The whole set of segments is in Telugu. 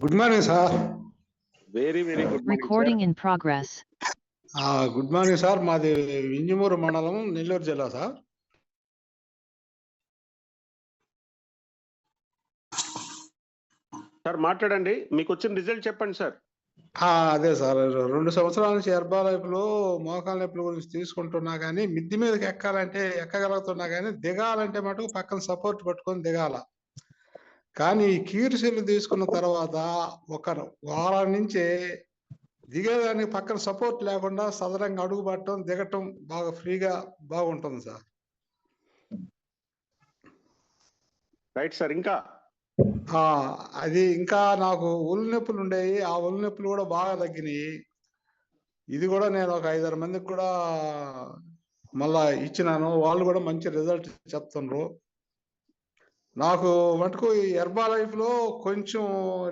Good morning sir. Very good morning Recording in progress. Good morning sir. మాది వింజమూరు మండలం, నెల్లూరు జిల్లా సార్. సార్ మాట్లాడండి, మీకు వచ్చిన రిజల్ట్ చెప్పండి సార్. అదే సార్, 2 సంవత్సరాల నుంచి హెర్బాలైఫ్లో మోకాళ్ళ నొప్పుల గురించి తీసుకుంటున్నా కానీ మిద్ది మీదకి ఎక్కగలుగుతున్నా కానీ దిగాలంటే మటుకు పక్కన సపోర్ట్ పట్టుకొని దిగాల. కానీ ఈ కీరుసెల్లు తీసుకున్న తర్వాత ఒక వారం నుంచే దిగేదానికి పక్కన సపోర్ట్ లేకుండా సదరంగా అడుగు పట్టడం దిగటం బాగా ఫ్రీగా బాగుంటుంది సార్. Right sir. ఇంకా అది ఇంకా నాకు ఒళ్ళు నొప్పులు ఉండేవి, ఆ ఒళ్ళు నొప్పులు కూడా బాగా తగ్గినాయి. ఇది కూడా నేను ఒక 5-6 మందికి కూడా మళ్ళా ఇచ్చినాను, వాళ్ళు కూడా మంచి రిజల్ట్ చెప్తున్నారు. నాకు మటుకు ఈ హెర్బాలైఫ్ లో కొంచెం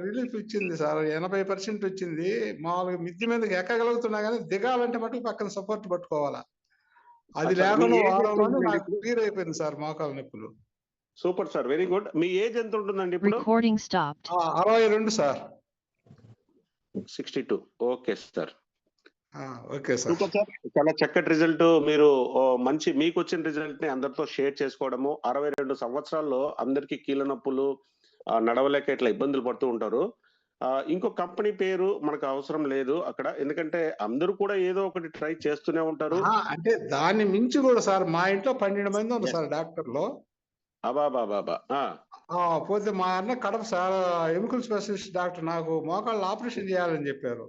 రిలీఫ్ ఇచ్చింది సార్, 80% వచ్చింది. మామూలుగా మిద్ది మీదకి ఎక్కగలుగుతున్నా కానీ దిగాలంటే మటుకు పక్కన సపోర్ట్ పట్టుకోవాలా. అది లేకుండా వారంలోనే నాకు క్లియర్ అయిపోయింది సార్ మోకాళ్ళ నొప్పులు. Super sir, very good. మీ ఏజ్ ఎంత ఉంటుందండి ఇప్పుడు? Recording stopped. 62 sir. 62. Okay sir. Okay sir. Super sir, చాలా చక్కటి రిజల్ట్. మీరు మంచి మీకు వచ్చిన రిజల్ట్ ని అందరితో షేర్ చేసుకోవడము. 62 సంవత్సరాల్లో అందరికి కీళ్ళ నొప్పులు, నడవలేక ఇట్లా ఇబ్బందులు పడుతూ ఉంటారు. ఇంకో కంపెనీ పేరు మనకు అవసరం లేదు అక్కడ, ఎందుకంటే అందరూ కూడా ఏదో ఒకటి ట్రై చేస్తూనే ఉంటారు. అంటే దాన్ని మించి కూడా సార్, మా ఇంట్లో 12 మంది ఉన్నారు సార్ డాక్టర్లు. అబాబాబా. పోతే మా అన్న కడప సార్, ఎముకల స్పెషలిస్ట్ డాక్టర్, నాకు మోకాళ్ళు ఆపరేషన్ చేయాలని చెప్పారు.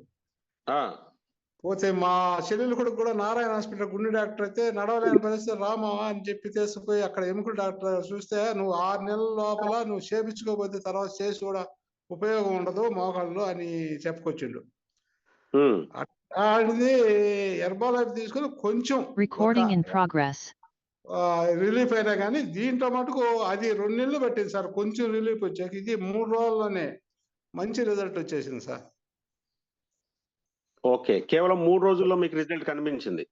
పోతే మా చెల్లెలు కూడా నారాయణ హాస్పిటల్ గుండె డాక్టర్ అయితే నడవలేని పరిస్థితి రామా అని చెప్పి తీసుకుపోయి అక్కడ ఎముకల డాక్టర్ చూస్తే, నువ్వు 6 నెలల లోపల నువ్వు చేపించుకోకపోతే తర్వాత చేసి కూడా ఉపయోగం ఉండదు మోకాళ్ళు అని చెప్పుకొచ్చిండు. అది హెర్బాలైఫ్ తీసుకుని కొంచెం Recording in progress. రిలీఫ్ అయినా కానీ దీంట్లో మటుకు అది 2 నెలలు పట్టింది సార్ కొంచెం రిలీఫ్ వచ్చాక. ఇది 3 రోజుల్లోనే మంచి రిజల్ట్ వచ్చేసింది సార్. ఓకే, కేవలం 3 రోజుల్లో మీకు రిజల్ట్ కనిపించింది.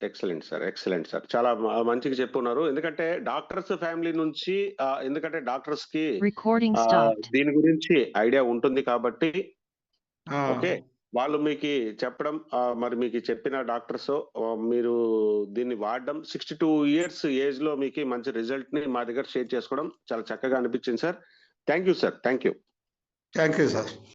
Excellent sir, excellent sir. చాలా మంచిగా చెప్పున్నారు. ఎందుకంటే డాక్టర్స్ ఫ్యామిలీ నుంచి, ఎందుకంటే డాక్టర్స్ కి దీని గురించి ఐడియా ఉంటుంది కాబట్టి ఓకే, వాళ్ళు మీకు చెప్పడం, మరి మీకు చెప్పిన డాక్టర్స్ మీరు దీన్ని వాడడం, 62 ఇయర్స్ ఏజ్ లో మీకు మంచి రిజల్ట్ ని మా దగ్గర షేర్ చేసుకోవడం చాలా చక్కగా అనిపించింది sir. Thank you sir. Thank you sir.